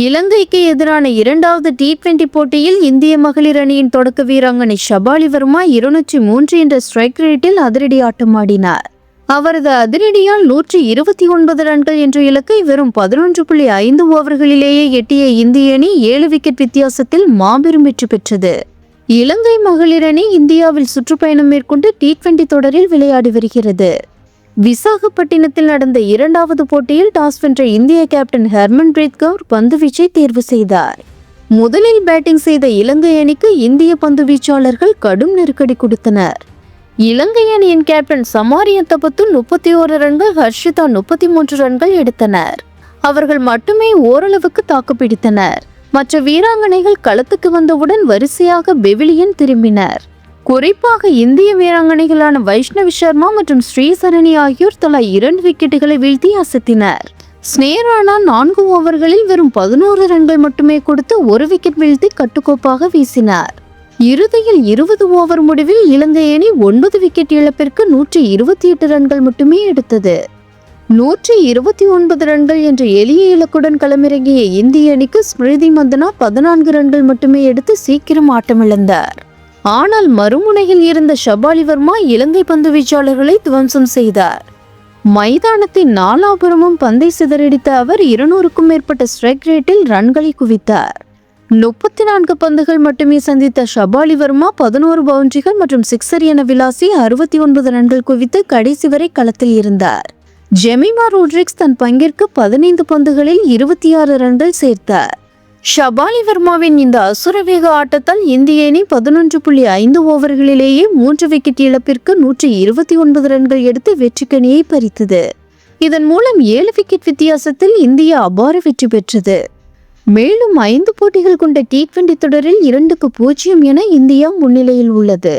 இலங்கைக்கு எதிரான இரண்டாவது T20 போட்டியில் இந்திய மகளிர் அணியின் தொடக்க வீராங்கனை ஷபாலி வர்மா 203 என்ற ஸ்ட்ரைக் ரேட்டில் அதிரடி ஆட்டமாடினார். அவரது அதிரடியால் 129 ரன்கள் என்ற இலக்கை வெறும் 11.5 ஓவர்களிலேயே எட்டிய இந்திய அணி 7 விக்கெட் வித்தியாசத்தில் மாபெரும் வெற்றி பெற்றது. இலங்கை மகளிர் அணி இந்தியாவில் சுற்றுப்பயணம் மேற்கொண்டு T20 தொடரில் விளையாடி வருகிறது. விசாகப்பட்டினத்தில் நடந்த இரண்டாவது போட்டியில் டாஸ் வென்ற இந்திய கேப்டன் ஹர்மன்பிரீத் கவுர் பந்துவீச்சை தேர்வு செய்தார். முதலில் பேட்டிங் செய்த இலங்கை அணிக்கு இந்திய பந்து வீச்சாளர்கள் கடும் நெருக்கடி கொடுத்தனர். இலங்கை அணியின் கேப்டன் சமாரியந்தபத்து 31 ரன்கள், ஹர்ஷிதா 33 ரன்கள் எடுத்தனர். அவர்கள் மட்டுமே ஓரளவுக்கு தாக்குப்பிடித்தனர். மற்ற வீராங்கனைகள் களத்துக்கு வந்தவுடன் வரிசையாக பெவிலியன் திரும்பினர். குறிப்பாக இந்திய வீராங்கனைகளான வைஷ்ணவி சர்மா மற்றும் ஸ்ரீசரணி ஆகியோர் தலா 2 விக்கெட்டுகளை வீழ்த்தி அசத்தினர். ஸ்னேரானா 4 ஓவர்களில் வெறும் 11 ரன்கள் மட்டுமே கொடுத்து 1 விக்கெட் வீழ்த்தி கட்டுக்கோப்பாக வீசினார். இறுதியில் 20 ஓவர் முடிவில் இலங்கை அணி 9 விக்கெட் இழப்பிற்கு 128 ரன்கள் மட்டுமே எடுத்தது. 129 ரன்கள் என்ற எளிய இலக்குடன் களமிறங்கிய இந்திய அணிக்கு ஸ்மிருதி மந்தனா 14 ரன்கள் மட்டுமே எடுத்து சீக்கிரம் ஆட்டமிழந்தார். ஆனால் மறுமுனையில் இருந்த ஷபாலி வர்மா இலங்கை பந்து வீச்சாளர்களை துவம்சம் செய்தார். மைதானத்தின் நாலாபுரமும் பந்தை சிதறடித்த அவர் 200க்கும் மேற்பட்ட ஸ்ட்ரைக் ரேட்டில் ரன்களை குவித்தார். 34 பந்துகள் மட்டுமே சந்தித்த ஷபாலி வர்மா 11 பவுண்டரிகள் மற்றும் சிக்ஸர் என விளாசி 69 ரன்கள் குவித்து கடைசி வரை களத்தில் இருந்தார். ஜெமிமா ரோட்ரிக்ஸ் தன் பங்கிற்கு 15 பந்துகளில் 26 ரன்கள் சேர்த்தார். ஷபாலி வர்மாவின் இந்த அசுரவேக ஆட்டத்தால் இந்திய அணி 11.5 ஓவர்களிலேயே 3 விக்கெட் இழப்பிற்கு 129 ரன்கள் எடுத்து வெற்றிக்கணியை பறித்தது. இதன் மூலம் 7 விக்கெட் வித்தியாசத்தில் இந்தியா அபார வெற்றி பெற்றது. மேலும் 5 போட்டிகள் கொண்ட T20 தொடரில் 2-0 என இந்தியா முன்னிலையில் உள்ளது.